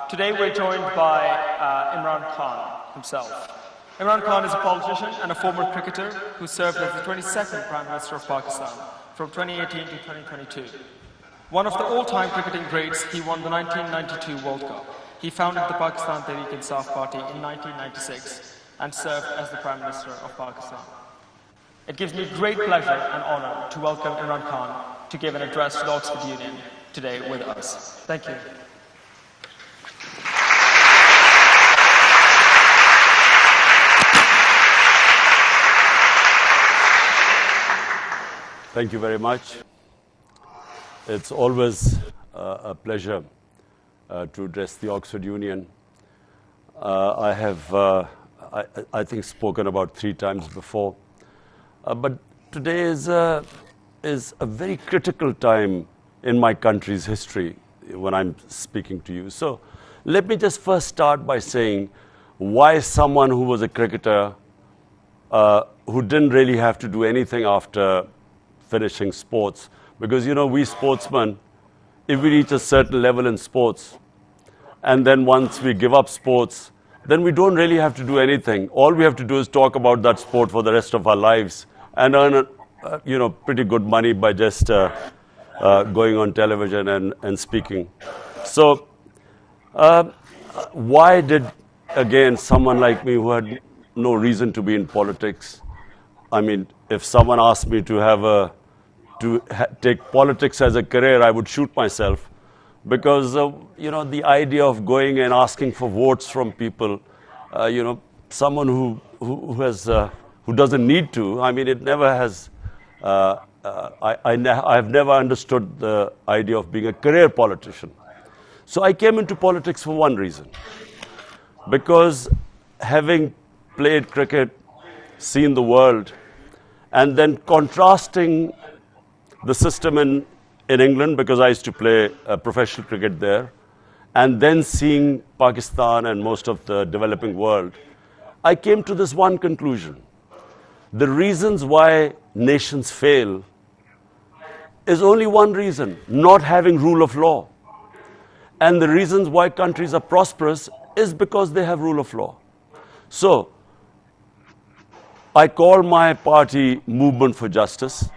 Today we're joined by Imran Khan himself. Imran Khan is a politician and a former cricketer who served as the 22nd Prime Minister of Pakistan from 2018 to 2022. One of the all-time cricketing greats, he won the 1992 World Cup. He founded the Pakistan Tehreek-e-Insaf Party in 1996 and served as the Prime Minister of Pakistan. It gives me great pleasure and honor to welcome Imran Khan to give an address to the Oxford Union today with us. Thank you. Thank you very much. It's always a pleasure to address the Oxford Union. I have, I think, spoken about 3 times before. But today is a very critical time in my country's history when I'm speaking to you. So let me just first start by saying why someone who was a cricketer, who didn't really have to do anything after finishing sports, because we sportsmen, if we reach a certain level in sports and then once we give up sports, then we don't really have to do anything. All we have to do is talk about that sport for the rest of our lives and earn pretty good money by just going on television and speaking. So why did, again, someone like me who had no reason to be in politics, I mean, if someone asked me to take politics as a career, I would shoot myself, because the idea of going and asking for votes from people, someone who doesn't need to. I mean, it never has. I've never understood the idea of being a career politician. So I came into politics for one reason, because having played cricket, seen the world, and then contrasting the system in England, because I used to play professional cricket there, and then seeing Pakistan and most of the developing world, I came to this one conclusion. The reasons why nations fail is only one reason: not having rule of law. And the reasons why countries are prosperous is because they have rule of law. So I call my party Movement for Justice.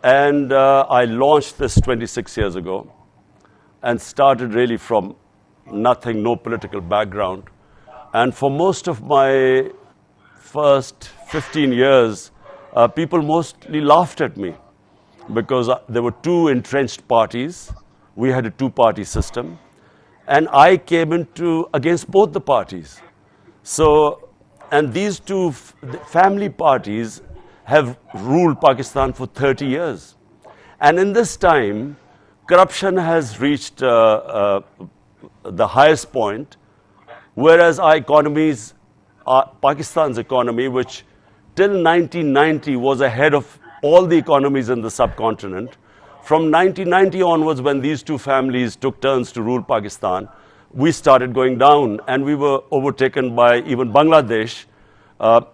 And I launched this 26 years ago and started really from nothing, no political background. And for most of my first 15 years, people mostly laughed at me, because there were 2 entrenched parties. We had a 2-party system. And I came against both the parties. So, and these 2 family parties have ruled Pakistan for 30 years. And in this time, corruption has reached the highest point, whereas our economies, Pakistan's economy, which till 1990 was ahead of all the economies in the subcontinent, from 1990 onwards, when these 2 families took turns to rule Pakistan, we started going down, and we were overtaken by even Bangladesh,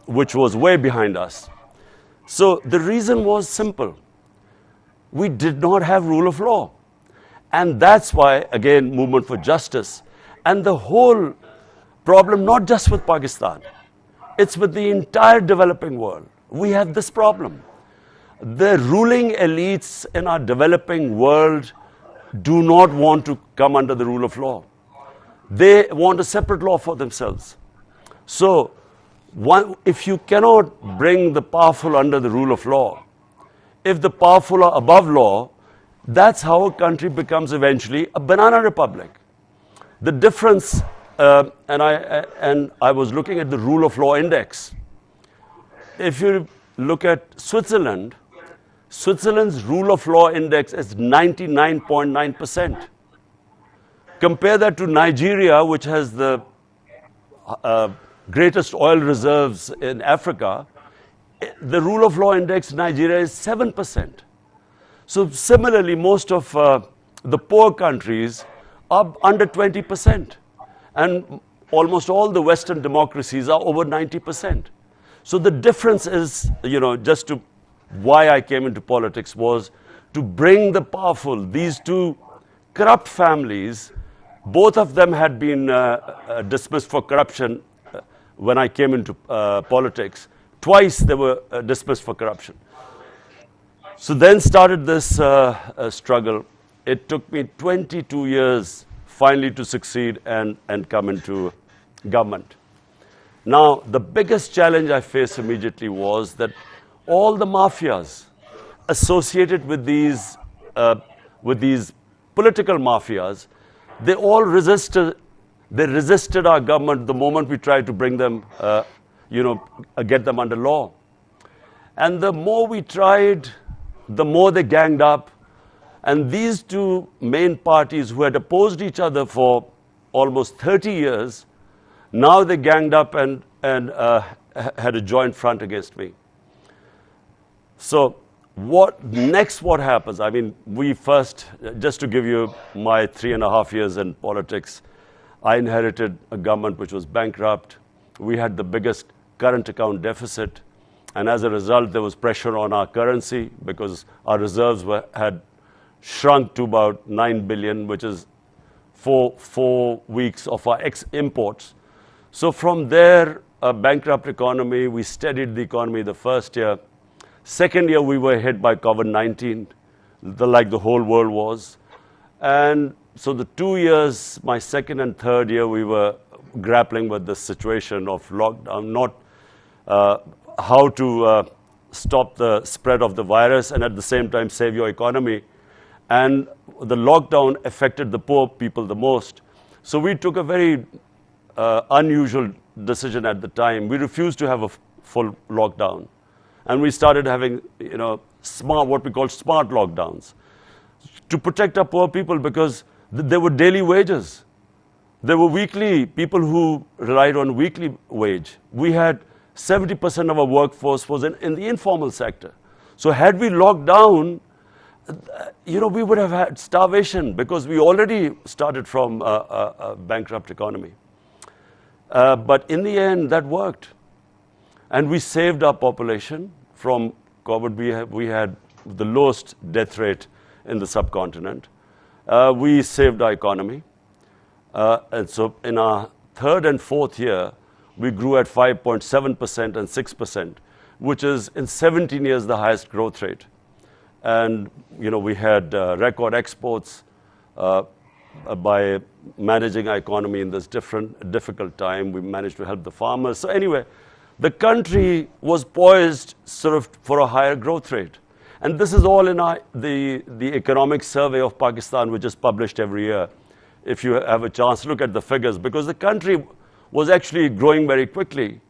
which was way behind us. So the reason was simple. We did not have rule of law. And that's why, again, Movement for Justice. And the whole problem, not just with Pakistan, it's with the entire developing world. We have this problem. The ruling elites in our developing world do not want to come under the rule of law. They want a separate law for themselves. So if you cannot bring the powerful under the rule of law, if the powerful are above law, that's how a country becomes eventually a banana republic. The difference, and I was looking at the rule of law index. If you look at Switzerland, Switzerland's rule of law index is 99.9%. Compare that to Nigeria, which has the greatest oil reserves in Africa. The rule of law index in Nigeria is 7%. So similarly, most of the poor countries are under 20%. And almost all the Western democracies are over 90%. So the difference is, just to why I came into politics was to bring the powerful, these 2 corrupt families, Both of them had been dismissed for corruption when I came into politics. Twice they were dismissed for corruption. So then started this struggle. It took me 22 years finally to succeed and come into government. Now, the biggest challenge I faced immediately was that all the mafias associated with these political mafias, they all resisted. They resisted our government the moment we tried to bring them, get them under law. And the more we tried, the more they ganged up. And these two main parties who had opposed each other for almost 30 years, now they ganged up and had a joint front against me. So what happens? I mean, we first, just to give you my 3.5 years in politics, I inherited a government which was bankrupt. We had the biggest current account deficit. And as a result, there was pressure on our currency because our reserves had shrunk to about 9 billion, which is 4 weeks of our imports. So from there, a bankrupt economy, we steadied the economy the first year. Second year, we were hit by COVID-19, like the whole world was. And so the 2 years, my second and third year, we were grappling with the situation of lockdown, not how to stop the spread of the virus and at the same time save your economy. And the lockdown affected the poor people the most. So we took a very unusual decision at the time. We refused to have a full lockdown. And we started having, what we call smart lockdowns to protect our poor people because there were daily wages. There were weekly people who relied on weekly wage. We had 70% of our workforce was in the informal sector. So had we locked down, we would have had starvation because we already started from a bankrupt economy. But in the end, that worked. And we saved our population from COVID. We had the lowest death rate in the subcontinent. We saved our economy. And so in our third and fourth year, we grew at 5.7% and 6%, which is in 17 years the highest growth rate. And we had record exports by managing our economy in this difficult time. We managed to help the farmers. So anyway, the country was poised sort of for a higher growth rate. And this is all in the economic survey of Pakistan, which is published every year. If you have a chance, look at the figures, because the country was actually growing very quickly.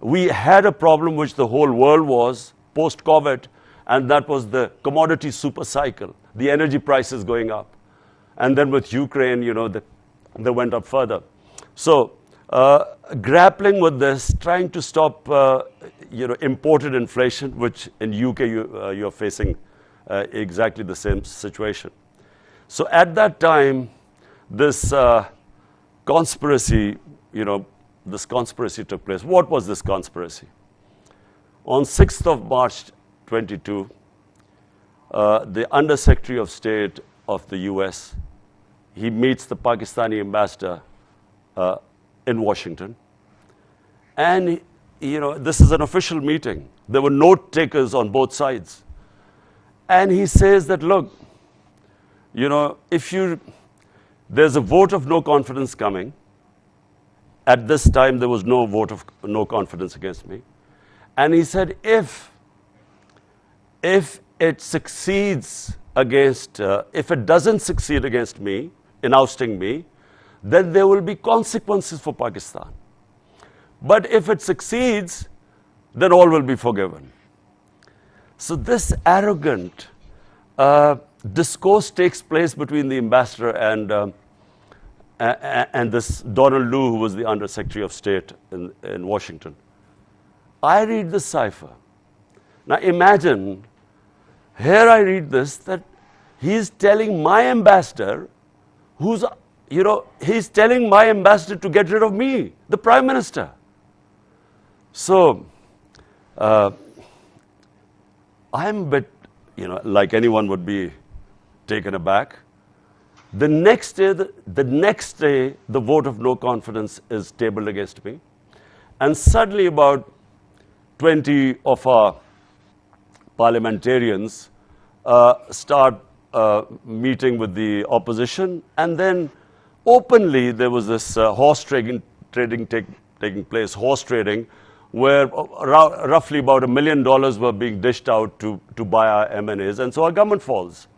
We had a problem which the whole world was post-COVID, and that was the commodity super cycle, the energy prices going up. And then with Ukraine, they went up further. So grappling with this, trying to stop, imported inflation, which in UK you're facing exactly the same situation. So at that time, this conspiracy, this conspiracy took place. What was this conspiracy? On 6th of March 22, the Under-Secretary of State of the US, he meets the Pakistani ambassador in Washington. And, this is an official meeting. There were note takers on both sides. And he says that, look, there's a vote of no confidence coming. At this time, there was no vote of no confidence against me. And he said, if it succeeds if it doesn't succeed against me, in ousting me, then there will be consequences for Pakistan. But if it succeeds, then all will be forgiven. So this arrogant discourse takes place between the ambassador and this Donald Lu, who was the Under-Secretary of State in Washington. I read this cipher. Now imagine, here I read this, that he's telling my ambassador, he's telling my ambassador to get rid of me, the Prime Minister. So, I'm a bit, like anyone would be taken aback. The next day, the vote of no confidence is tabled against me. And suddenly about 20 of our parliamentarians start meeting with the opposition. And then openly there was this horse trading taking place, horse trading, where roughly about $1 million were being dished out to buy our M&As. And so our government falls.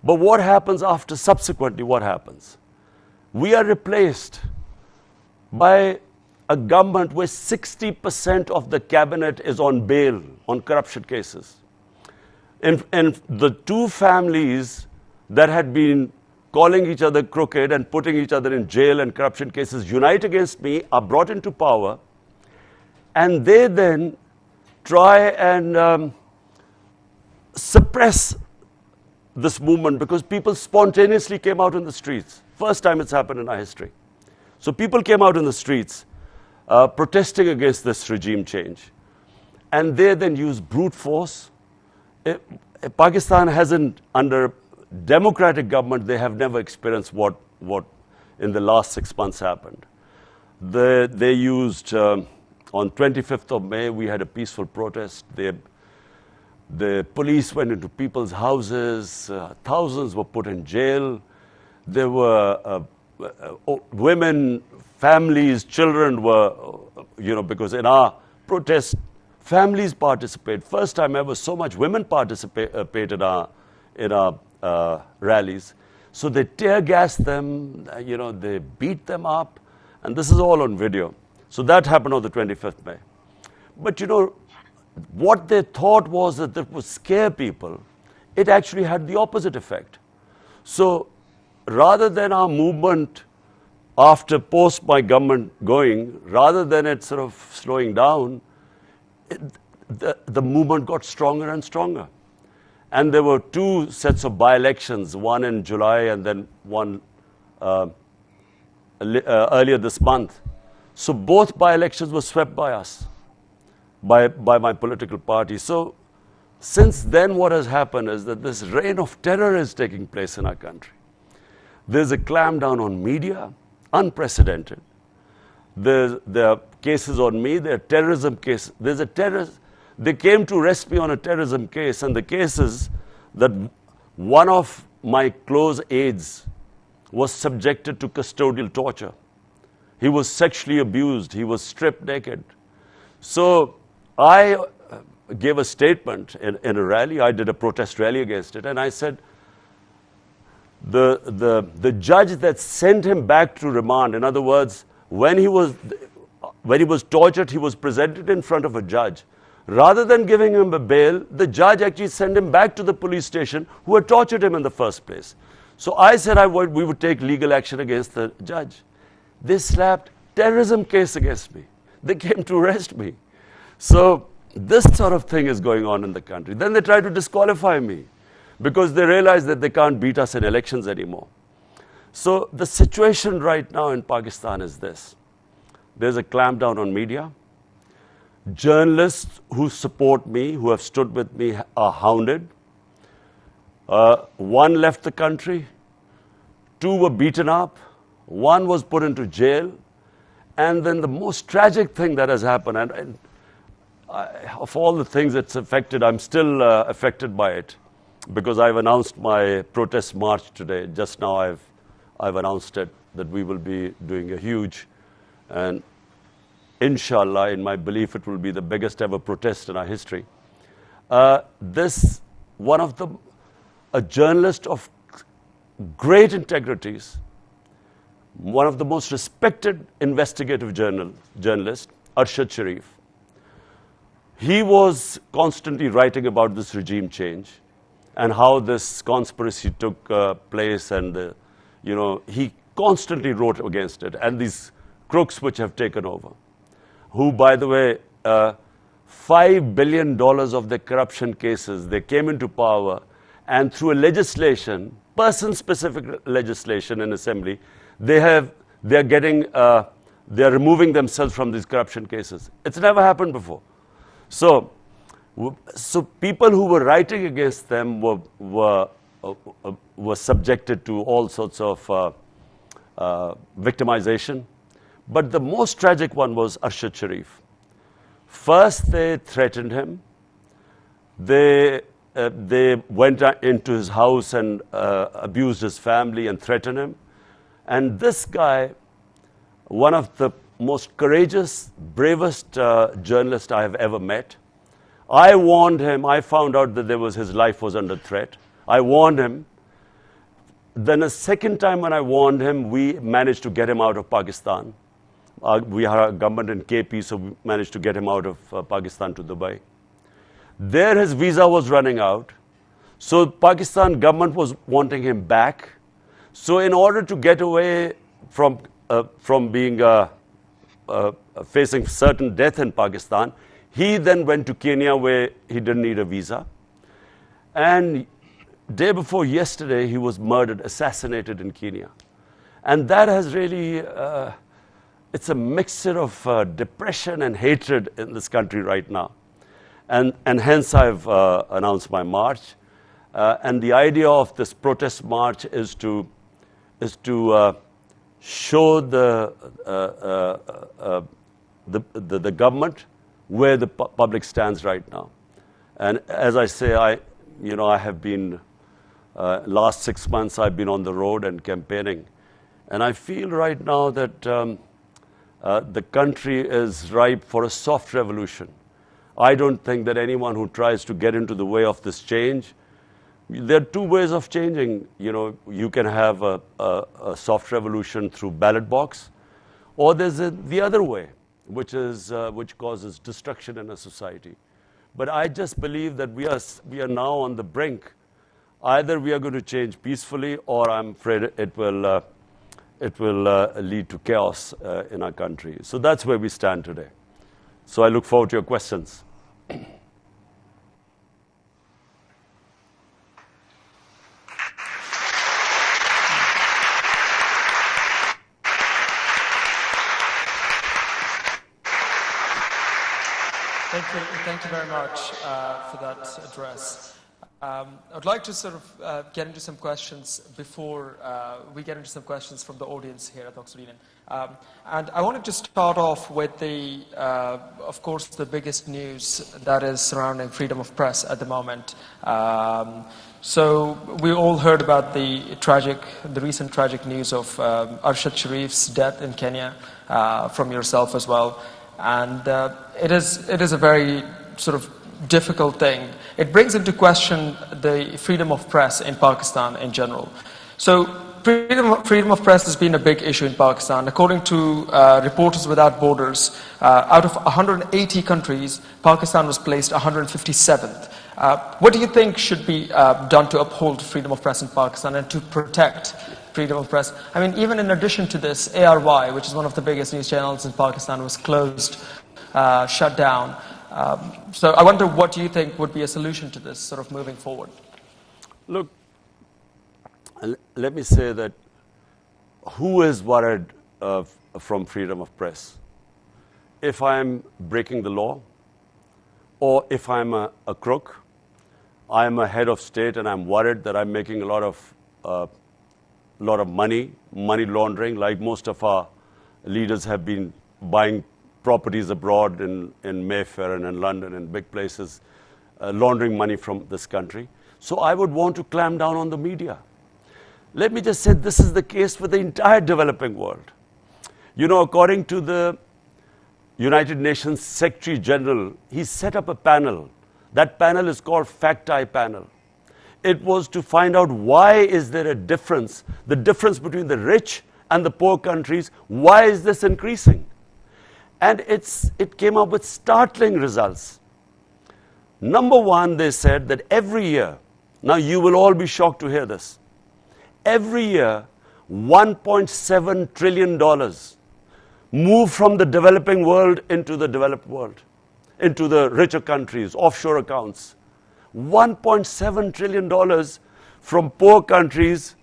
But what happens after? Subsequently, what happens? We are replaced by a government where 60% of the cabinet is on bail on corruption cases. And the two families that had been calling each other crooked and putting each other in jail and corruption cases unite against me, are brought into power, and they then try and suppress this movement because people spontaneously came out in the streets. First time it's happened in our history. So people came out in the streets protesting against this regime change. And they then used brute force. Pakistan hasn't, under democratic government, they have never experienced what in the last 6 months happened. They used, on 25th of May, we had a peaceful protest. The police went into people's houses, thousands were put in jail. There were women, families, children were, because in our protest, families participate. First time ever so much women participate in our rallies. So they tear gassed them, they beat them up, and this is all on video. So that happened on the 25th May. But what they thought was that would scare people. It actually had the opposite effect. So rather than our movement after post my government going, rather than it sort of slowing down, the movement got stronger and stronger. And there were two sets of by-elections, one in July and then one earlier this month. So both by-elections were swept by us, by my political party. So since then what has happened is that this reign of terror is taking place in our country. There's a clampdown on media, unprecedented. There are cases on me, there are terrorism cases. There's a terrorist. They came to arrest me on a terrorism case, and the case is that one of my close aides was subjected to custodial torture. He was sexually abused. He was stripped naked. So I gave a statement in a rally. I did a protest rally against it, and I said, the judge that sent him back to remand, in other words, when he was tortured, he was presented in front of a judge. Rather than giving him a bail, the judge actually sent him back to the police station who had tortured him in the first place. So I said we would take legal action against the judge. They slapped terrorism case against me. They came to arrest me. So this sort of thing is going on in the country. Then they try to disqualify me because they realize that they can't beat us in elections anymore. So the situation right now in Pakistan is this. There's a clampdown on media. Journalists who support me, who have stood with me, are hounded. One left the country. Two were beaten up. One was put into jail. And then the most tragic thing that has happened, and of all the things it's affected, I'm still affected by it because I've announced my protest march today. Just now I've announced it, that we will be doing a huge, and inshallah, in my belief, it will be the biggest ever protest in our history. A journalist of great integrities, one of the most respected investigative journalists, Arshad Sharif. He was constantly writing about this regime change and how this conspiracy took place, and he constantly wrote against it, and these crooks which have taken over, who, by the way, $5 billion of their corruption cases, they came into power, and through a legislation, person-specific legislation in assembly, they're removing themselves from these corruption cases. It's never happened before. So people who were writing against them were was subjected to all sorts of victimization. But the most tragic one was Arshad Sharif. First, they threatened him. They went into his house and abused his family and threatened him. And this guy, one of the most courageous, bravest journalists I have ever met, I warned him. I found out that his life was under threat. I warned him. Then a second time when I warned him, we managed to get him out of Pakistan. We had a government in KP, so we managed to get him out of Pakistan to Dubai. There his visa was running out. So Pakistan government was wanting him back. So in order to get away from being facing certain death in Pakistan, he then went to Kenya where he didn't need a visa. And day before yesterday, he was murdered, assassinated in Kenya. And that has really, it's a mixture of depression and hatred in this country right now. And hence I've announced my march. And the idea of this protest march is to show the government where the public stands right now. And as I say, I have been, last 6 months I've been on the road and campaigning. And I feel right now that the country is ripe for a soft revolution. I don't think that anyone who tries to get into the way of this change, there are two ways of changing. You can have a soft revolution through ballot box, or there's the other way, which causes destruction in a society. But I just believe that we are now on the brink. Either we are going to change peacefully, or I'm afraid it will lead to chaos in our country. So that's where we stand today. So I look forward to your questions. Thank you very much for that address. I'd like to sort of get into some questions before we get into some questions from the audience here at Oxford Union. And I wanted to start off with of course, the biggest news that is surrounding freedom of press at the moment. So we all heard about the recent tragic news of Arshad Sharif's death in Kenya from yourself as well. And it is a very sort of difficult thing. It brings into question the freedom of press in Pakistan in general. So freedom of press has been a big issue in Pakistan. According to Reporters Without Borders, out of 180 countries, Pakistan was placed 157th. What do you think should be done to uphold freedom of press in Pakistan and to protect freedom of press? I mean, even in addition to this, ARY, which is one of the biggest news channels in Pakistan, was closed, shut down. So I wonder, what do you think would be a solution to this sort of moving forward? Look, let me say that who is worried from freedom of press? If I'm breaking the law, or if I'm a crook, I'm a head of state and I'm worried that I'm making a lot of money laundering, like most of our leaders have been buying properties abroad in Mayfair and in London and big places, laundering money from this country. So I would want to clamp down on the media. Let me just say this is the case for the entire developing world. According to the United Nations Secretary General, he set up a panel. That panel is called Fact-Eye Panel. It was to find out why is there a difference, the difference between the rich and the poor countries, why is this increasing? And it came up with startling results. Number one, they said that every year, now you will all be shocked to hear this, every year $1.7 trillion move from the developing world into the developed world, into the richer countries, offshore accounts. $1.7 trillion from poor countries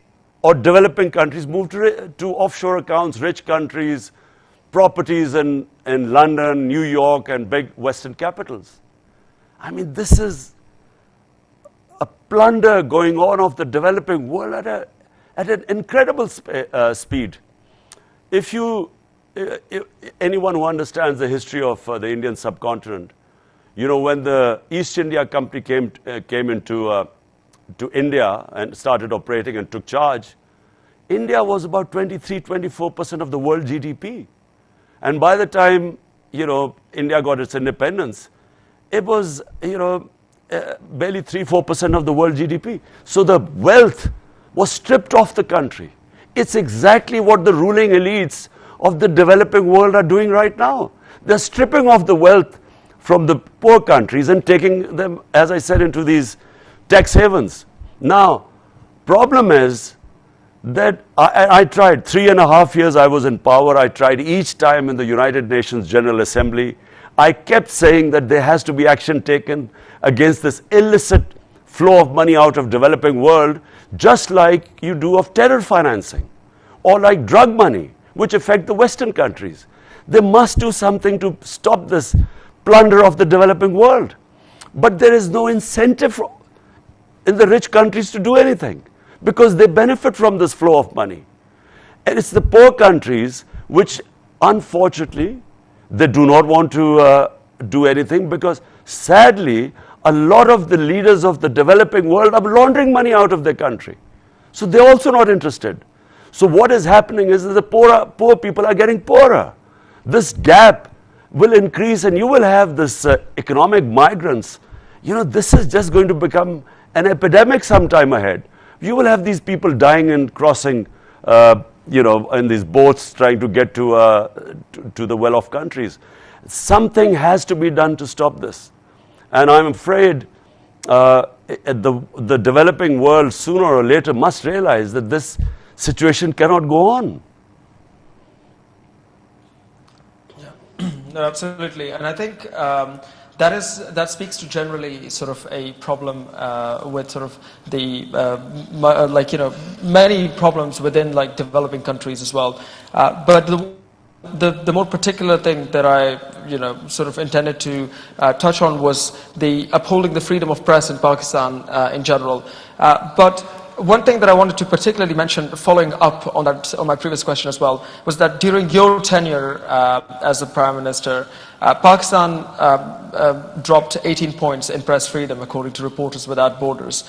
or developing countries move to offshore accounts, rich countries, properties in London, New York, and big Western capitals. I mean, this is a plunder going on of the developing world at an incredible speed. If anyone who understands the history of the Indian subcontinent, you know, when the East India Company came into to India and started operating and took charge, India was about 23-24% of the world GDP. And by the time, you know, India got its independence, it was, you know, barely 3-4% of the world GDP. So the wealth was stripped off the country. It's exactly what the ruling elites of the developing world are doing right now. They're stripping off the wealth from the poor countries and taking them, as I said, into these tax havens. Now, problem is that I tried 3.5 years I was in power. I tried each time in the United Nations General Assembly. I kept saying that there has to be action taken against this illicit flow of money out of developing world, just like you do of terror financing or like drug money, which affect the Western countries. They must do something to stop this plunder of the developing world. But there is no incentive in the rich countries to do anything because they benefit from this flow of money. And it's the poor countries which, unfortunately, they do not want to do anything because, sadly, a lot of the leaders of the developing world are laundering money out of their country. So they're also not interested. So what is happening is that the poor people are getting poorer. This gap will increase and you will have this economic migrants. You know, this is just going to become an epidemic sometime ahead. You will have these people dying and crossing, you know, in these boats trying to get to the well-off countries. Something has to be done to stop this. And I'm afraid the developing world sooner or later must realize that this situation cannot go on. Yeah, no, absolutely. And I think that speaks to generally sort of a problem with sort of the like, you know, many problems within like developing countries as well. But the more particular thing that I, you know, sort of intended to touch on was the upholding the freedom of press in Pakistan in general. But one thing that I wanted to particularly mention, following up on that, on my previous question as well, was that during your tenure as the Prime Minister, Pakistan dropped 18 points in press freedom, according to Reporters Without Borders.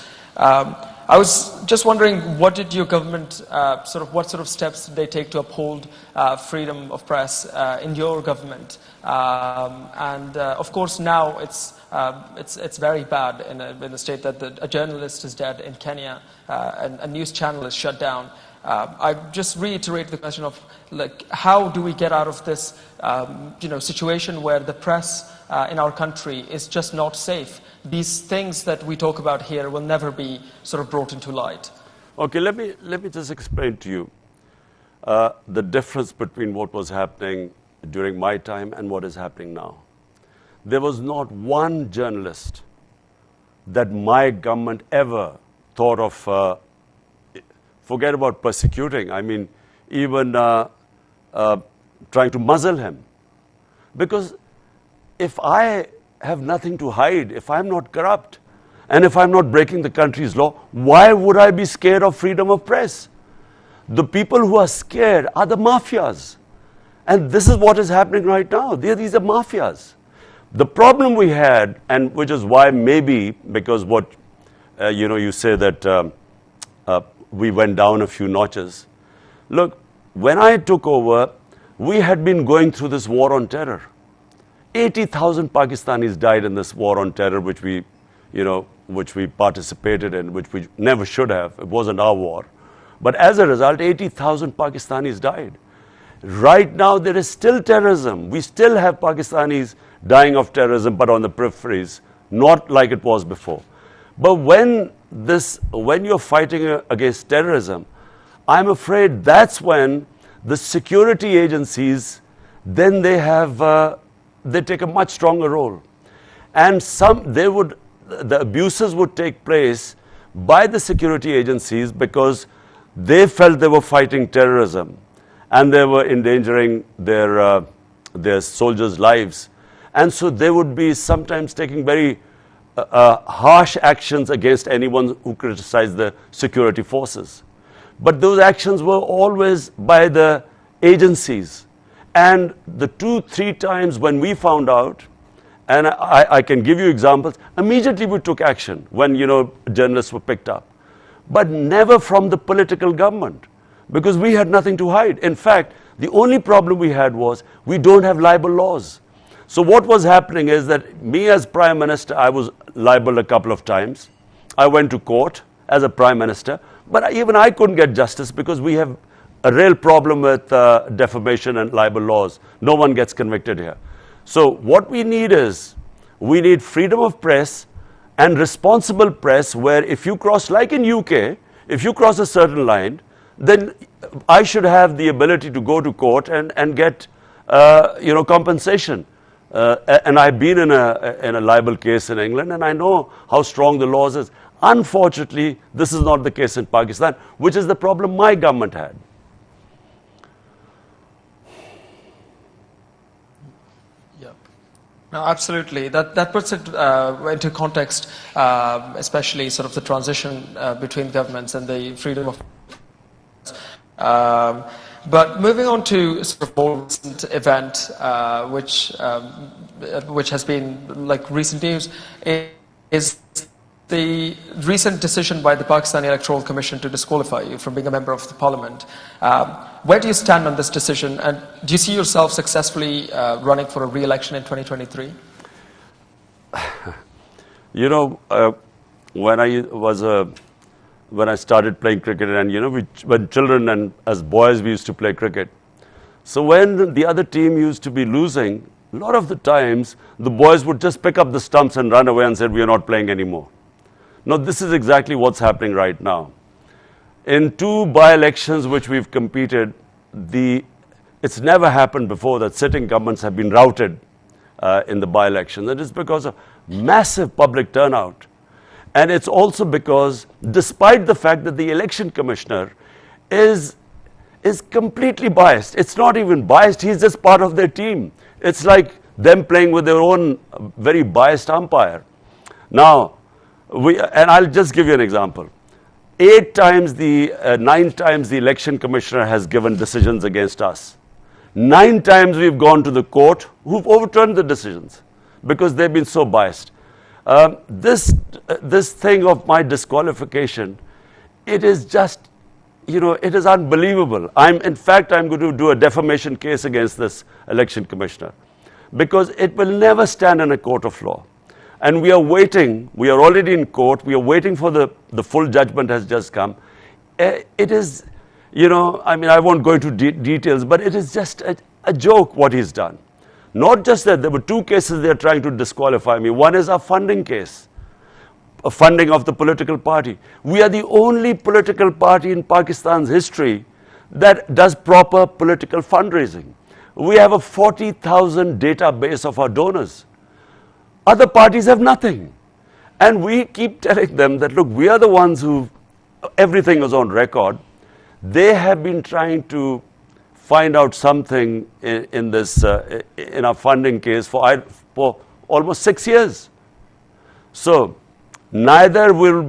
I was just wondering, what did your government, what sort of steps did they take to uphold freedom of press in your government? And of course, now it's very bad in the state that a journalist is dead in Kenya, and a news channel is shut down. I just reiterate the question of, like, how do we get out of this situation where the press in our country is just not safe? These things that we talk about here will never be sort of brought into light. Okay, let me just explain to you the difference between what was happening during my time and what is happening now. There was not one journalist that my government ever thought of, forget about persecuting, I mean, even trying to muzzle him. Because if I have nothing to hide, if I'm not corrupt, and if I'm not breaking the country's law, why would I be scared of freedom of press? The people who are scared are the mafias. And this is what is happening right now. These are mafias. The problem we had, and which is why maybe, because what, you say that we went down a few notches. Look, when I took over, we had been going through this war on terror. 80,000 Pakistanis died in this war on terror, which we participated in, which we never should have. It wasn't our war. But as a result, 80,000 Pakistanis died. Right now, there is still terrorism. We still have Pakistanis dying of terrorism, but on the peripheries, not like it was before. But when you're fighting against terrorism, I'm afraid that's when the security agencies, then they take a much stronger role. And the abuses would take place by the security agencies because they felt they were fighting terrorism and they were endangering their soldiers' lives. And so they would be sometimes taking very harsh actions against anyone who criticized the security forces. But those actions were always by the agencies. And the 2-3 times when we found out, and I can give you examples, immediately we took action when, journalists were picked up. But never from the political government, because we had nothing to hide. In fact, the only problem we had was we don't have libel laws. So what was happening is that me as Prime Minister, I was libeled a couple of times. I went to court as a Prime Minister, but even I couldn't get justice because we have a real problem with defamation and libel laws. No one gets convicted here. So what we need is, we need freedom of press and responsible press, where if you cross, like in UK, if you cross a certain line, then I should have the ability to go to court and get compensation. And I've been in a libel case in England, and I know how strong the laws is. Unfortunately, this is not the case in Pakistan, which is the problem my government had. No, absolutely. That puts it into context, especially sort of the transition between governments and the freedom of. But moving on to sort of more recent event, which has been like recent news, is the recent decision by the Pakistani Electoral Commission to disqualify you from being a member of the Parliament. Where do you stand on this decision, and do you see yourself successfully running for a re-election in 2023? When I started playing cricket, and when children and as boys we used to play cricket. So when the other team used to be losing, a lot of the times the boys would just pick up the stumps and run away and say, we are not playing anymore. Now this is exactly what's happening right now. In 2 by-elections which we've competed, it's never happened before that sitting governments have been routed in the by-elections. It is because of massive public turnout. And it's also because, despite the fact that the election commissioner is completely biased, it's not even biased, he's just part of their team. It's like them playing with their own very biased umpire. Now, and I'll just give you an example. 9 times the election commissioner has given decisions against us. 9 times we've gone to the court who've overturned the decisions because they've been so biased. This thing of my disqualification, it is just, it is unbelievable. In fact, I'm going to do a defamation case against this election commissioner because it will never stand in a court of law. And we are waiting, we are already in court, we are waiting for the full judgment has just come. It is, I won't go into details, but it is just a joke what he's done. Not just that, there were 2 cases they are trying to disqualify me. One is a funding case, a funding of the political party. We are the only political party in Pakistan's history that does proper political fundraising. We have a 40,000 database of our donors. Other parties have nothing. And we keep telling them that, look, we are the ones who, everything is on record. They have been trying to find out something in this in our funding case for almost 6 years. So neither will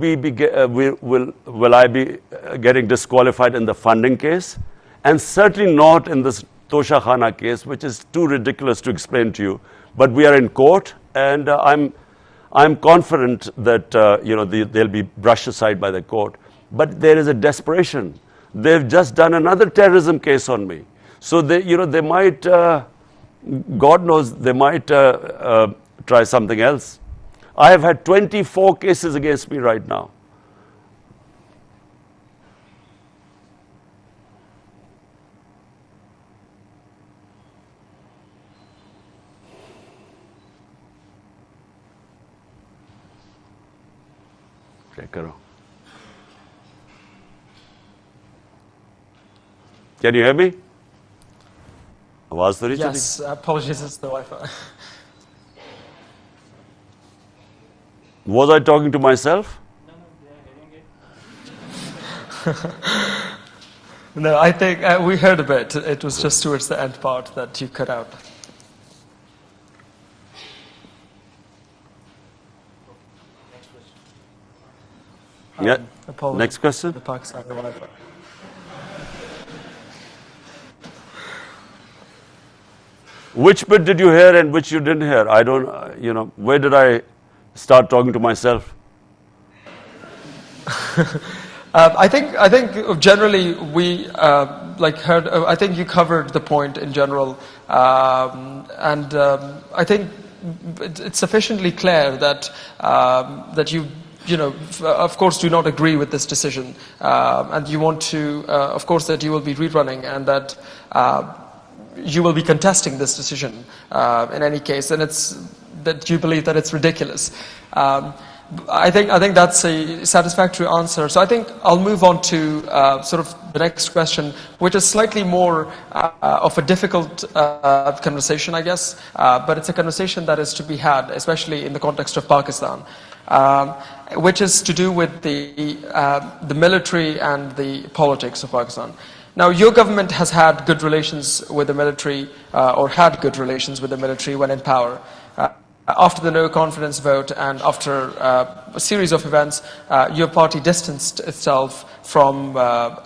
I be getting disqualified in the funding case, and certainly not in this Tosha Khana case, which is too ridiculous to explain to you. But we are in court, and I'm confident that they'll be brushed aside by the court. But there is a desperation. They've just done another terrorism case on me. So they might, God knows, they might try something else. I have had 24 cases against me right now. Okay, karo. Can you hear me? Yes, apologies, it's the Wi-Fi. Was I talking to myself? No, they are hearing it. No, I think we heard a bit. It was just towards the end part that you cut out. Yeah. Apologies. Next question. The Pakistan divided. Which bit did you hear and which you didn't hear? I don't, where did I start talking to myself? I think generally we heard. I think you covered the point in general, and I think it's sufficiently clear that that you of course do not agree with this decision, and you want to, of course, that you will be rerunning and that you will be contesting this decision in any case, and it's that you believe that it's ridiculous. I think that's a satisfactory answer. So I think I'll move on to sort of the next question, which is slightly more of a difficult conversation, I guess, but it's a conversation that is to be had, especially in the context of Pakistan, which is to do with the military and the politics of Pakistan. Now, your government has had good relations with the military, or had good relations with the military when in power. After the no confidence vote and after a series of events, your party distanced itself from,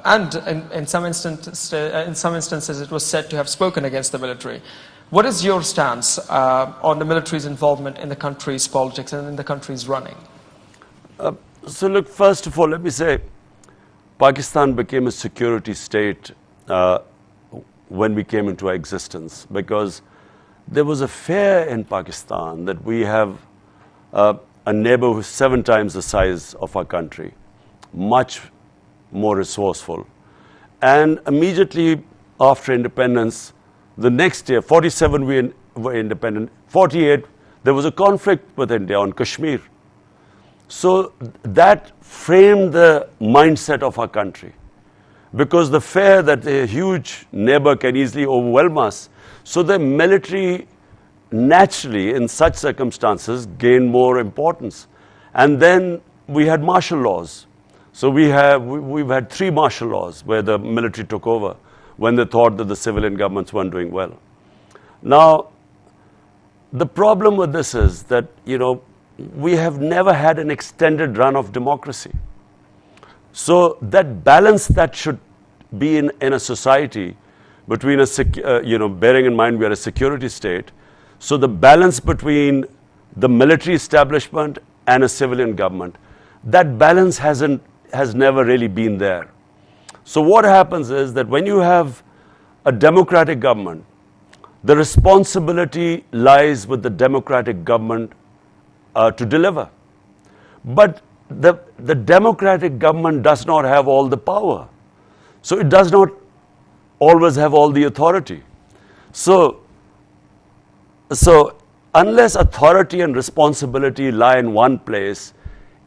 and in some instances it was said to have spoken against the military. What is your stance on the military's involvement in the country's politics and in the country's running? So look, first of all, let me say, Pakistan became a security state when we came into existence, because there was a fear in Pakistan that we have a neighbor who's 7 times the size of our country, much more resourceful. And immediately after independence, the next year, 47 we were independent, 48 there was a conflict with India on Kashmir. So that framed the mindset of our country, because the fear that a huge neighbor can easily overwhelm us. So the military naturally in such circumstances gained more importance. And then we had martial laws. So we've had 3 martial laws where the military took over when they thought that the civilian governments weren't doing well. Now, the problem with this is that, we have never had an extended run of democracy. So that balance that should be in a society between bearing in mind we are a security state, so the balance between the military establishment and a civilian government, that balance has never really been there. So what happens is that when you have a democratic government, the responsibility lies with the democratic government to deliver. But the democratic government does not have all the power. So it does not always have all the authority. So unless authority and responsibility lie in one place,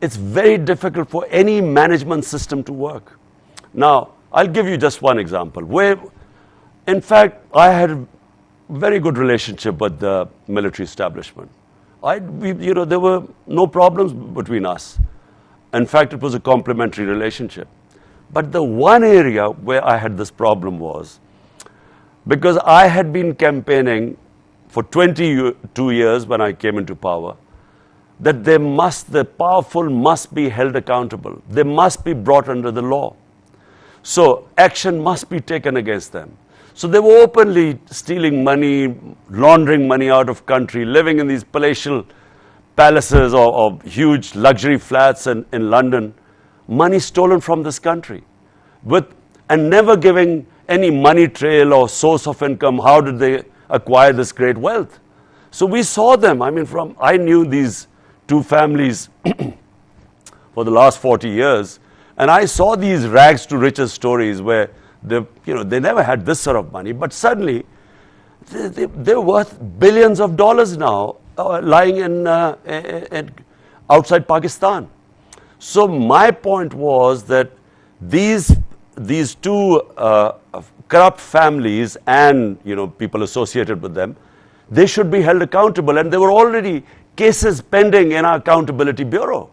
it's very difficult for any management system to work. Now, I'll give you just one example where, in fact, I had a very good relationship with the military establishment. There were no problems between us. In fact, it was a complementary relationship. But the one area where I had this problem was because I had been campaigning for 22 years when I came into power, that the powerful must be held accountable. They must be brought under the law. So action must be taken against them. So they were openly stealing money, laundering money out of country, living in these palatial palaces or huge luxury flats in London, money stolen from this country, and never giving any money trail or source of income. How did they acquire this great wealth? So we saw them. I knew these 2 families for the last 40 years, and I saw these rags to riches stories where they never had this sort of money, but suddenly they're worth billions of dollars now, lying in outside Pakistan. So my point was that these 2 corrupt families and people associated with them, they should be held accountable, and there were already cases pending in our accountability bureau.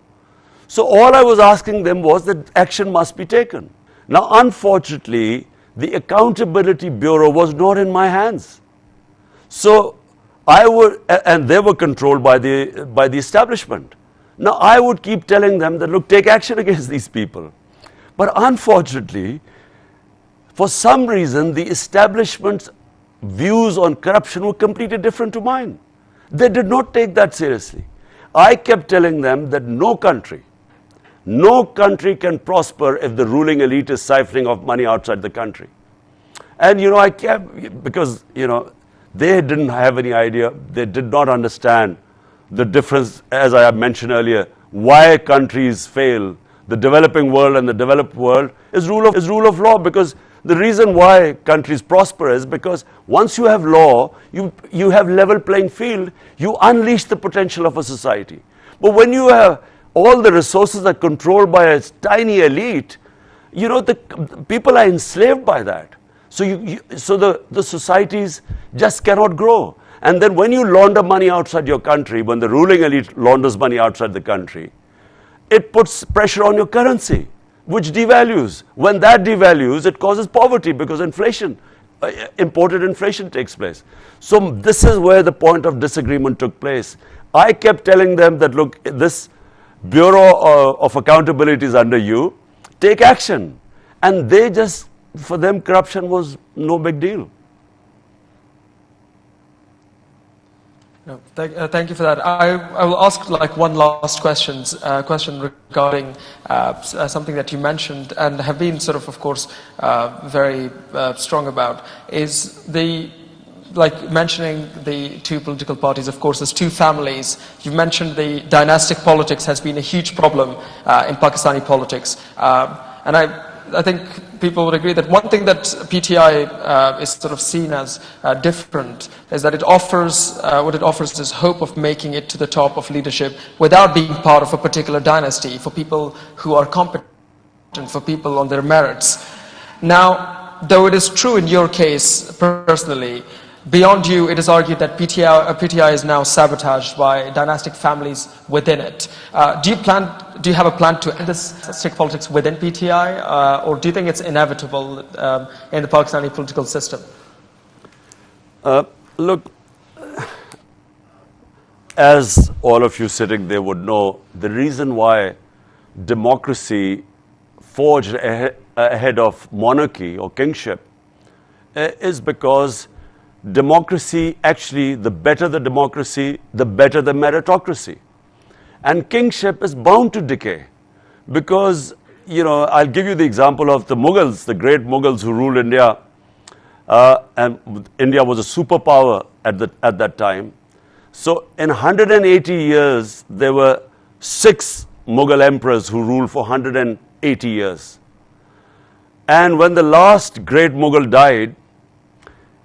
So all I was asking them was that action must be taken. Now, unfortunately, the accountability bureau was not in my hands. So and they were controlled by the establishment. Now, I would keep telling them that, look, take action against these people. But unfortunately, for some reason, the establishment's views on corruption were completely different to mine. They did not take that seriously. I kept telling them that no country can prosper if the ruling elite is siphoning off money outside the country. And, I kept, because, they didn't have any idea, they did not understand the difference, as I have mentioned earlier, why countries fail. The developing world and the developed world is rule of law, because the reason why countries prosper is because once you have law, you have level playing field, you unleash the potential of a society. But when you have all the resources are controlled by a tiny elite, the people are enslaved by that. So the societies just cannot grow. And then when you launder money outside your country, when the ruling elite launders money outside the country, it puts pressure on your currency, which devalues. When that devalues, it causes poverty because inflation, imported inflation takes place. So this is where the point of disagreement took place. I kept telling them that, look, this Bureau of Accountability is under you, take action. And they just, for them, corruption was no big deal. No, thank you for that. I will ask one last question regarding something that you mentioned and have been of course, very strong about, is mentioning the two political parties, of course, as two families. You mentioned the dynastic politics has been a huge problem in Pakistani politics. And I think people would agree that one thing that PTI is seen as different is that it offers, what it offers is hope of making it to the top of leadership without being part of a particular dynasty, for people who are competent, for people on their merits. Now, though it is true in your case personally, beyond you, it is argued that PTI is now sabotaged by dynastic families within it. Do you have a plan to end this dynastic politics within PTI, or do you think it's inevitable in the Pakistani political system? Look, as all of you sitting there would know, the reason why democracy forged ahead of monarchy or kingship is because democracy, actually, the better the democracy, the better the meritocracy. And kingship is bound to decay because, I'll give you the example of the Mughals, the great Mughals who ruled India. And India was a superpower at that time. So in 180 years, there were 6 Mughal emperors who ruled for 180 years. And when the last great Mughal died,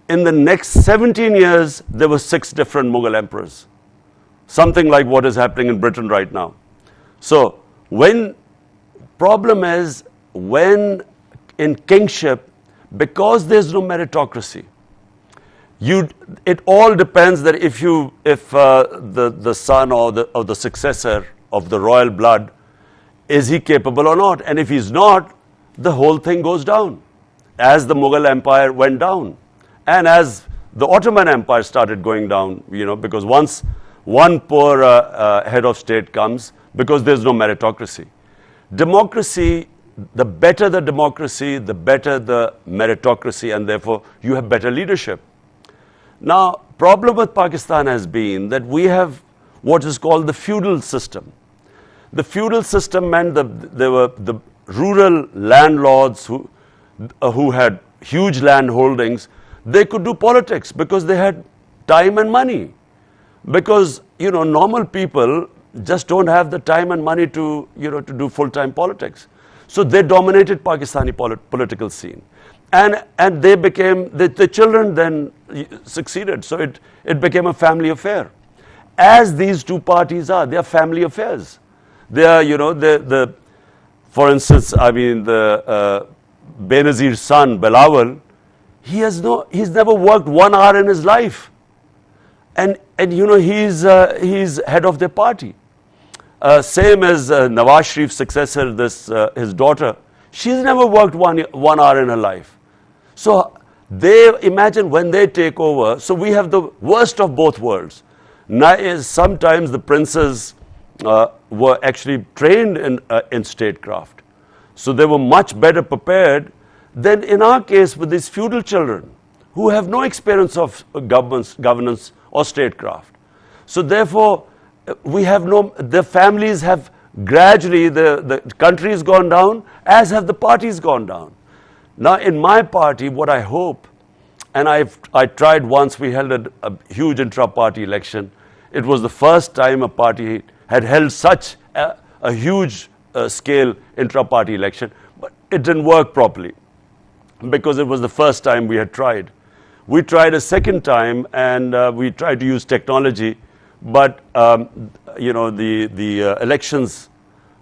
in the next 17 years, there were 6 different Mughal emperors. Something like what is happening in Britain right now. So, problem is, when in kingship, because there's no meritocracy, it all depends that if the son or the successor of the royal blood, is he capable or not? And if he's not, the whole thing goes down, as the Mughal Empire went down. And as the Ottoman Empire started going down, because once one poor head of state comes, because there's no meritocracy. Democracy, the better the democracy, the better the meritocracy, and therefore you have better leadership. Now, problem with Pakistan has been that we have what is called the feudal system. The feudal system meant that there were the rural landlords who had huge land holdings. They could do politics because they had time and money. Because, normal people just don't have the time and money to do full-time politics. So they dominated Pakistani political scene. And they became, the children then succeeded. So it became a family affair. As these two parties are, they are family affairs. They are, for instance, the Benazir's son, Bilawal, he's never worked 1 hour in his life. And he's head of their party. Same as Nawaz Sharif's successor, his daughter. She's never worked 1 hour in her life. So they imagine when they take over. So we have the worst of both worlds. Sometimes the princes were actually trained in statecraft. So they were much better prepared than in our case with these feudal children who have no experience of governance or statecraft. So therefore, the families have gradually, the country has gone down, as have the parties gone down. Now in my party, what I hope, and I tried once, we held a huge intra-party election. It was the first time a party had held such a huge scale intra-party election, but it didn't work properly because it was the first time we had tried. We tried a second time, and we tried to use technology, but the elections,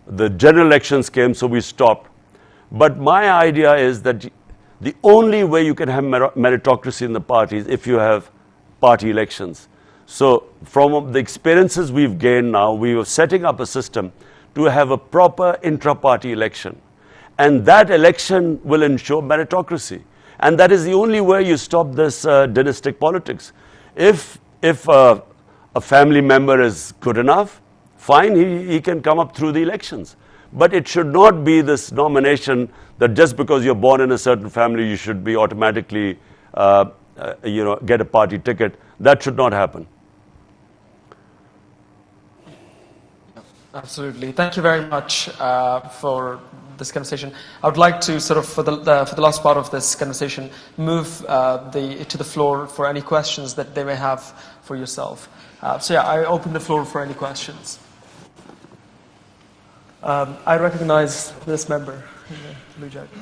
the general elections came, so we stopped. But my idea is that the only way you can have meritocracy in the party is if you have party elections. So from the experiences we've gained now, we were setting up a system to have a proper intra-party election. And that election will ensure meritocracy. And that is the only way you stop this dynastic politics. If a family member is good enough, fine, he can come up through the elections. But it should not be this nomination that just because you're born in a certain family, you should be automatically, get a party ticket. That should not happen. Absolutely. Thank you very much for this conversation. I would like to sort of, for the last part of this conversation, move to the floor for any questions that they may have for yourself. So yeah, I open the floor for any questions. I recognize this member in the blue jacket.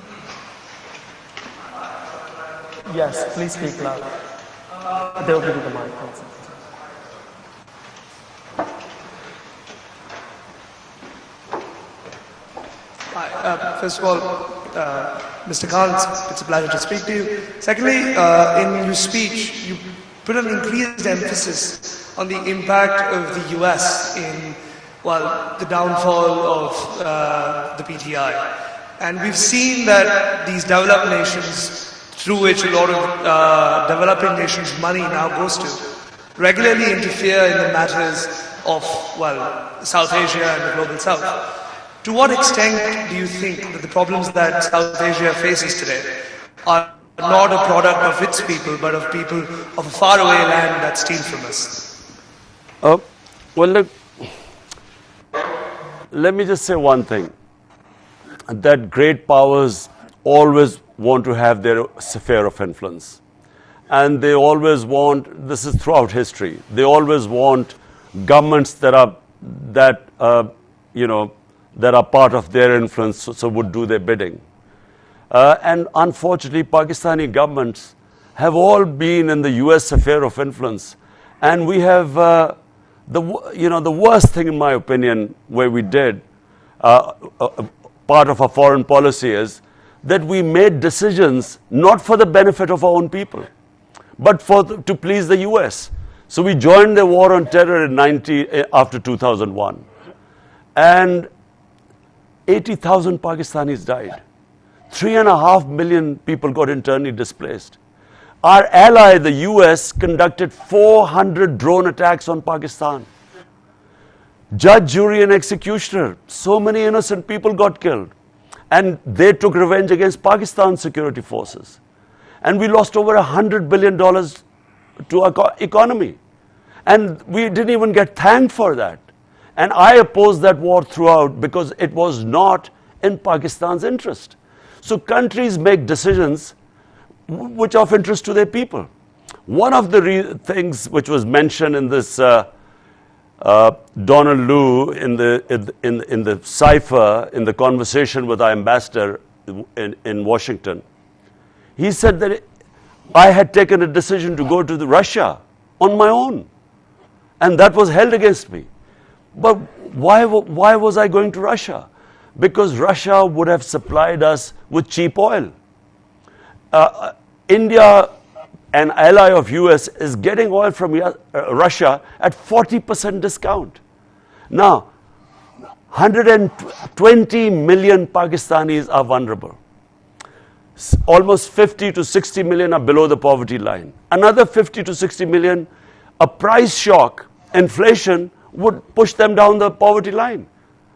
Yes, please speak loud. They will give you the mic. Hi, first of all, Mr. Khan, it's a pleasure to speak to you. Secondly, in your speech, you put an increased emphasis on the impact of the US in, the downfall of the PTI. And we've seen that these developed nations, through which a lot of developing nations' money now goes to, regularly interfere in the matters of, South Asia and the global South. To what extent do you think that the problems that South Asia faces today are not a product of its people, but of people of a faraway land that steal from us? Look, let me just say one thing, that great powers always want to have their sphere of influence. And they always want, this is throughout history, they always want governments that are part of their influence, so would do their bidding. And unfortunately, Pakistani governments have all been in the US sphere of influence. And we have, the worst thing in my opinion, where we did, part of our foreign policy is that we made decisions not for the benefit of our own people, but to please the US. So we joined the war on terror after 2001. And 80,000 Pakistanis died. 3.5 million people got internally displaced. Our ally, the US, conducted 400 drone attacks on Pakistan. Judge, jury, and executioner. So many innocent people got killed. And they took revenge against Pakistan's security forces. And we lost over $100 billion to our economy. And we didn't even get thanked for that. And I opposed that war throughout because it was not in Pakistan's interest. So countries make decisions which are of interest to their people. One of the things which was mentioned in this Donald Lu in the cipher, in the conversation with our ambassador in Washington, he said that I had taken a decision to go to Russia on my own. And that was held against me. But why was I going to Russia? Because Russia would have supplied us with cheap oil. India, an ally of US, is getting oil from Russia at 40% discount. Now, 120 million Pakistanis are vulnerable. Almost 50 to 60 million are below the poverty line. Another 50 to 60 million, a price shock, inflation, would push them down the poverty line.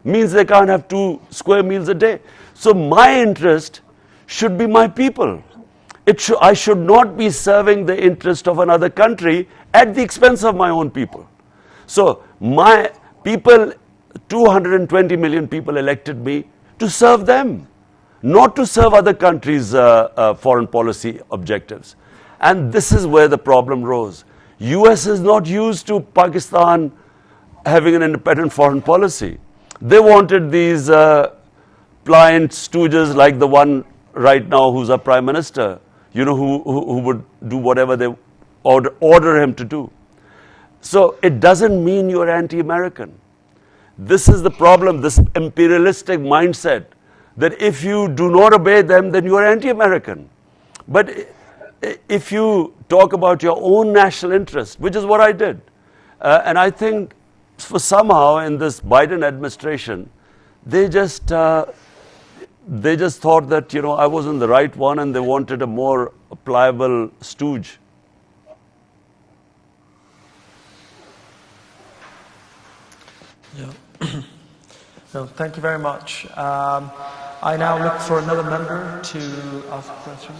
Means they can't have 2 square meals a day. So my interest should be my people. I should not be serving the interest of another country at the expense of my own people. So my people, 220 million people elected me to serve them, not to serve other countries' foreign policy objectives. And this is where the problem rose. US is not used to Pakistan having an independent foreign policy. They wanted these pliant stooges like the one right now who's our prime minister, you know, who would do whatever they order him to do. So it doesn't mean you're anti-American. This is the problem, this imperialistic mindset that if you do not obey them, then you are anti-American. But if you talk about your own national interest, which is what I did, and I think for somehow in this Biden administration, they just thought that, you know, I wasn't the right one and they wanted a more pliable stooge. Yeah. No, thank you very much. I now look for another member to ask a question.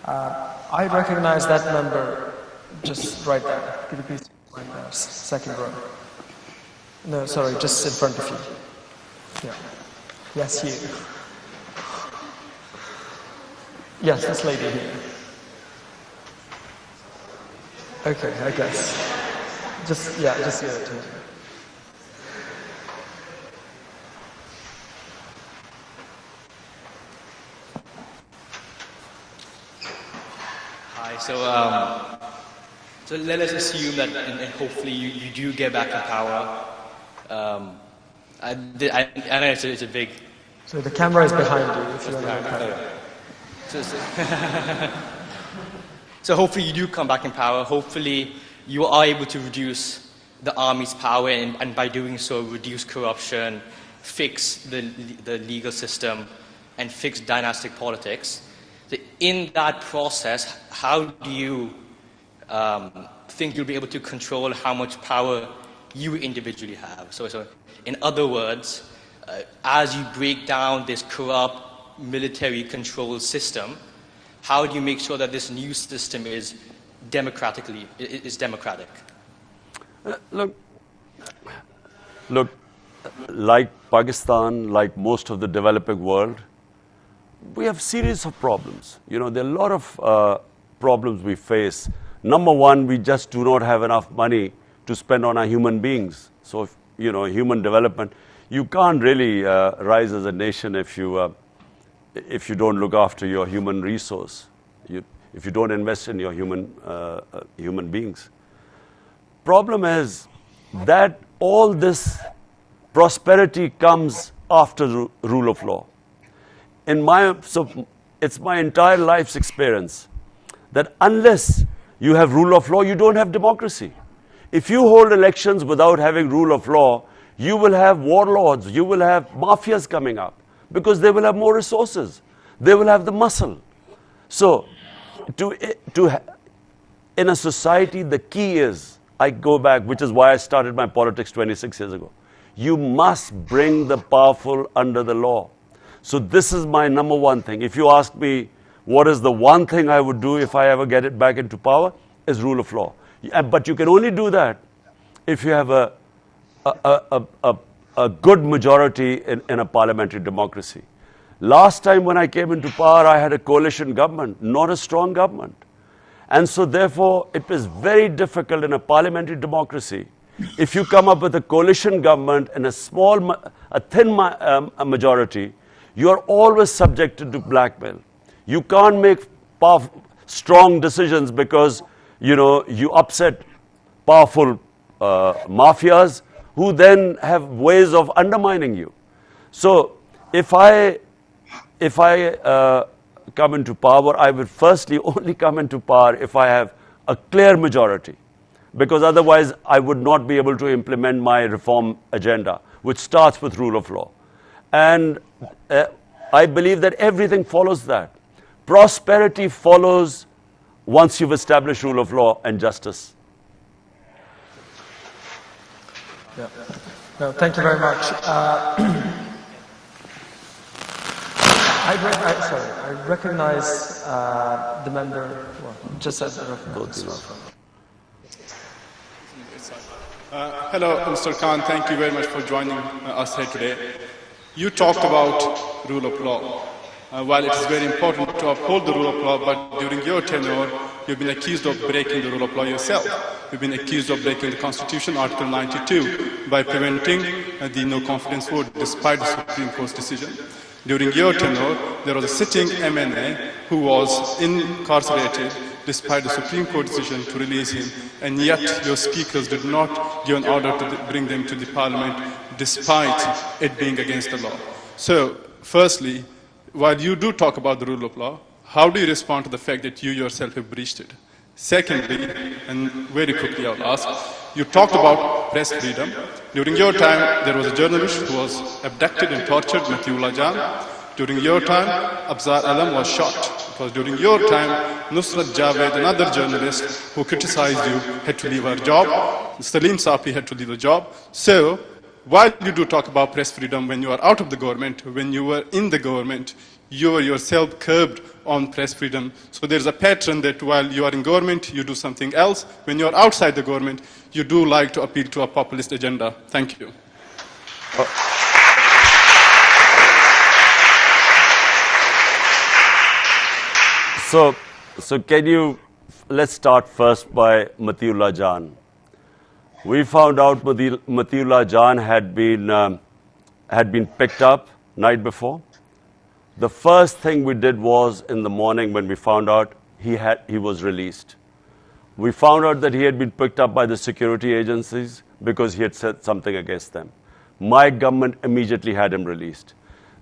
I recognize that member just right there. Could you please right there, second row? No, sorry, just in front of you. Yeah. Yes, you. Yes, this lady here. Okay, I guess. Just give it to her. Hi, so let us assume that and hopefully you do get back in power. I know it's a big... So the camera is behind you if you want to So hopefully you do come back in power. Hopefully you are able to reduce the army's power and by doing so reduce corruption, fix the legal system, and fix dynastic politics. So in that process, how do you think you'll be able to control how much power you individually have? So in other words, as you break down this corrupt military control system, how do you make sure that this new system is democratic? Look, like Pakistan, like most of the developing world, we have series of problems. You know, there are a lot of problems we face. Number one, we just do not have enough money to spend on our human beings. So, you know, human development, you can't really rise as a nation if you don't look after your human resource, if you don't invest in your human beings. Problem is that all this prosperity comes after the rule of law. So it's my entire life's experience that unless you have rule of law, you don't have democracy. If you hold elections without having rule of law, you will have warlords, you will have mafias coming up because they will have more resources. They will have the muscle. So in a society, the key is, I go back, which is why I started my politics 26 years ago. You must bring the powerful under the law. So this is my number one thing. If you ask me what is the one thing I would do if I ever get it back into power, is rule of law. But you can only do that if you have a good majority in a parliamentary democracy. Last time when I came into power, I had a coalition government, not a strong government. And so therefore, it is very difficult in a parliamentary democracy. If you come up with a coalition government and a thin majority, you are always subjected to blackmail. You can't make strong decisions because, you know, you upset powerful mafias who then have ways of undermining you. So if I come into power, I will firstly only come into power if I have a clear majority, because otherwise I would not be able to implement my reform agenda, which starts with rule of law. And I believe that everything follows that. Prosperity follows once you've established rule of law and justice. Yeah. No, thank you very much. I recognize the member. Well, just as a Hello, Mr. Khan. Thank you very much for joining us here today. You talked about rule of law. While it is very important to uphold the rule of law, but during your tenure, you've been accused of breaking the rule of law yourself. You've been accused of breaking the Constitution, Article 92, by preventing the no-confidence vote despite the Supreme Court's decision. During your tenure, there was a sitting MNA who was incarcerated despite the Supreme Court decision to release him, and yet your speakers did not give an order to bring them to the Parliament despite it being against the law. So, firstly, while you do talk about the rule of law, how do you respond to the fact that you yourself have breached it? Secondly, and very quickly I'll ask, you talked about press freedom. During your time, there was a journalist who was abducted and tortured, Matiullah Jan. During your time, Abzar Alam was shot. It was during your time, Nusrat Javed, another journalist who criticized you, had to leave her job. Salim Safi had to leave the job. So, while you do talk about press freedom when you are out of the government, when you were in the government, you were yourself curbed on press freedom. So there's a pattern that while you are in government, you do something else. When you are outside the government, you do like to appeal to a populist agenda. Thank you. So can you, let's start first by Matiullah Jan. We found out Matiullah Jan had been picked up night before. The first thing we did was in the morning when we found out he was released. We found out that he had been picked up by the security agencies because he had said something against them. My government immediately had him released.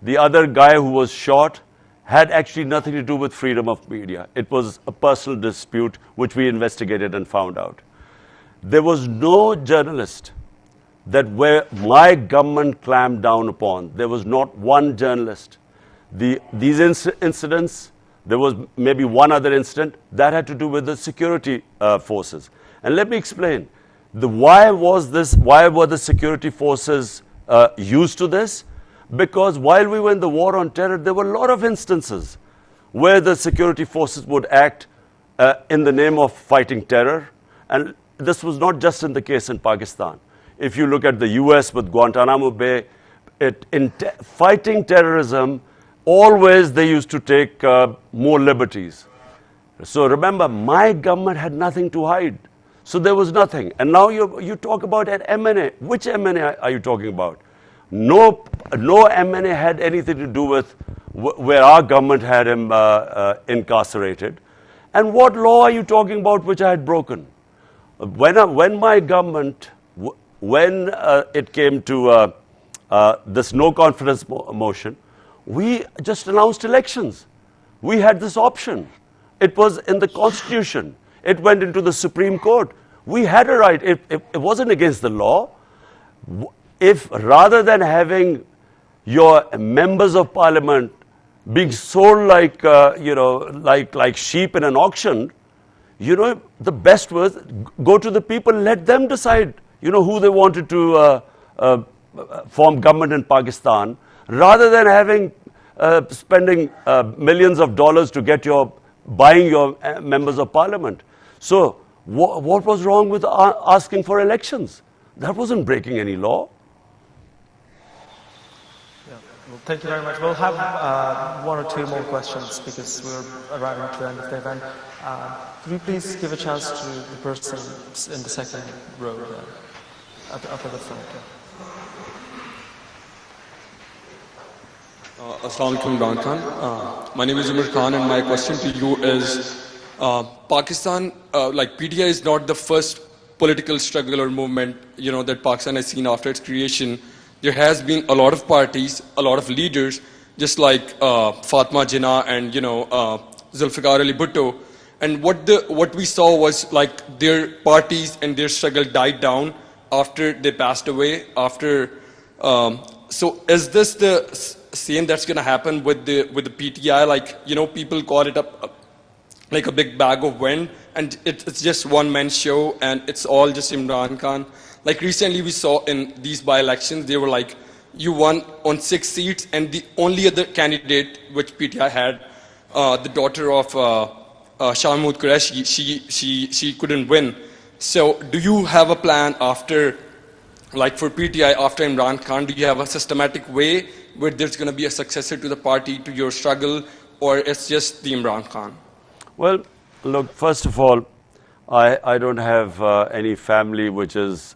The other guy who was shot had actually nothing to do with freedom of media. It was a personal dispute which we investigated and found out. There was no journalist that where my government clamped down upon. There was not one journalist. These incidents, there was maybe one other incident that had to do with the security forces. And let me explain. Why were the security forces used to this? Because while we were in the war on terror, there were a lot of instances where the security forces would act in the name of fighting terror. And this was not just in the case in Pakistan. If you look at the US with Guantanamo Bay, fighting terrorism, always they used to take more liberties. So remember, my government had nothing to hide. So there was nothing. And now you talk about an MNA. Which MNA are you talking about? No MNA had anything to do with where our government had him incarcerated. And what law are you talking about which I had broken? When my government, when it came to this no confidence motion, we just announced elections. We had this option. It was in the Constitution. It went into the Supreme Court. We had a right. It wasn't against the law. If rather than having your members of parliament being sold like, like sheep in an auction, the best was go to the people, let them decide, who they wanted to form government in Pakistan, rather than spending millions of dollars to get buying your members of parliament. So what was wrong with asking for elections? That wasn't breaking any law. Well, thank you very much. We'll have one or two more questions because we're arriving to the end of the event. Could you please give a chance to the person in the second row there, up at the front? Asslam-O-Alaikum, Imran Khan. My name is Khan, and my question to you is, Pakistan, like PTI is not the first political struggle or movement, that Pakistan has seen after its creation. There has been a lot of parties, a lot of leaders, just like Fatma Jinnah and Zulfikar Ali Bhutto. And what we saw was like their parties and their struggle died down after they passed away. So is this the same that's going to happen with the PTI? Like people call it like a big bag of wind, and it's just one man show, and it's all just Imran Khan. Like recently we saw in these by-elections, they were like, you won on 6 seats, and the only other candidate which PTI had, the daughter of Shah Mahmood Qureshi, she couldn't win. So do you have a plan after, like for PTI after Imran Khan, do you have a systematic way where there's going to be a successor to the party, to your struggle, or it's just the Imran Khan? Well, look, first of all, I don't have any family which is,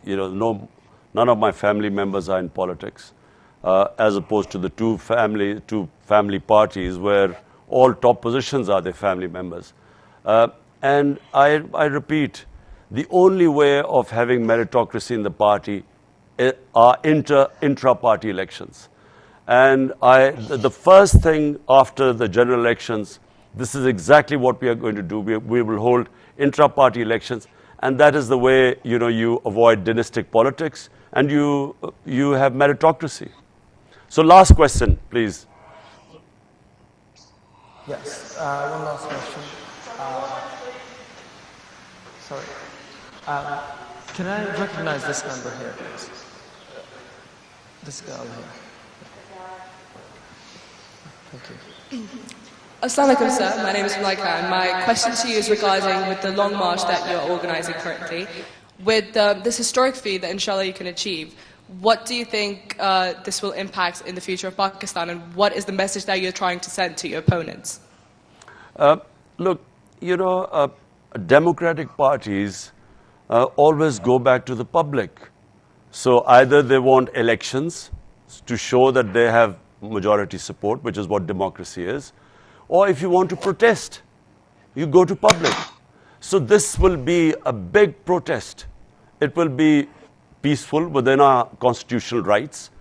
none of my family members are in politics, as opposed to the two family parties where all top positions are their family members. And I repeat, the only way of having meritocracy in the party are intra-party elections. And the first thing after the general elections, this is exactly what we are going to do. We will hold intra-party elections, and that is the way you avoid dynastic politics and you have meritocracy. So last question, please. Yes, one last question. Sorry. Can I recognize this member here, please? This girl here. Thank you. Asslam-O-Alaikum, sir. My name is Malaika, and my question to you is regarding with the long march that you're organizing currently. With this historic feat that inshallah you can achieve, what do you think this will impact in the future of Pakistan, and what is the message that you're trying to send to your opponents? Look, democratic parties always go back to the public. So either they want elections to show that they have majority support, which is what democracy is, or if you want to protest, you go to public. So this will be a big protest. It will be peaceful within our constitutional rights.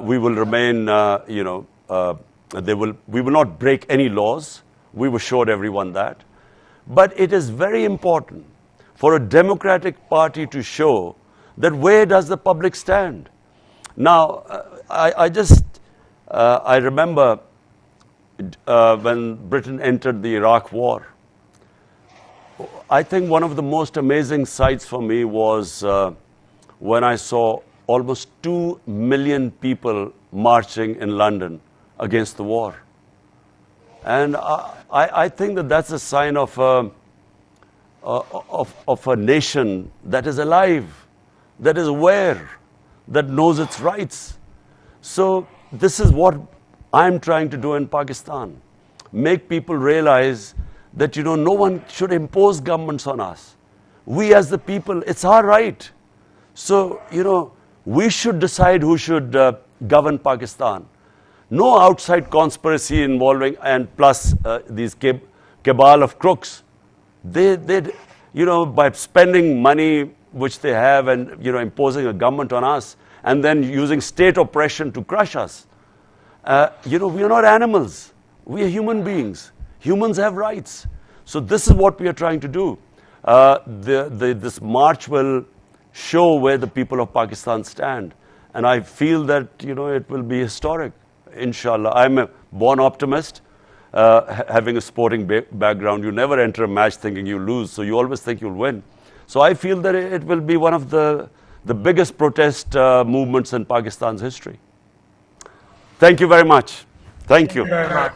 We will remain, we will not break any laws. We've assured everyone that. But it is very important for a democratic party to show that where does the public stand. Now, I remember when Britain entered the Iraq War. I think one of the most amazing sights for me was when I saw almost 2 million people marching in London against the war. And I think that that's a sign of a nation that is alive, that is aware, that knows its rights. So this is what I'm trying to do in Pakistan. Make people realize that, no one should impose governments on us. We as the people, it's our right. So, we should decide who should govern Pakistan. No outside conspiracy involving, and plus these cabal of crooks. They by spending money which they have and, imposing a government on us and then using state oppression to crush us. We are not animals. We are human beings. Humans have rights. So this is what we are trying to do. This march will show where the people of Pakistan stand. And I feel that, it will be historic, inshallah. I'm a born optimist, having a sporting background. You never enter a match thinking you lose, so you always think you'll win. So I feel that it will be one of the biggest protest movements in Pakistan's history. Thank you very much. Thank you. Thank you very much.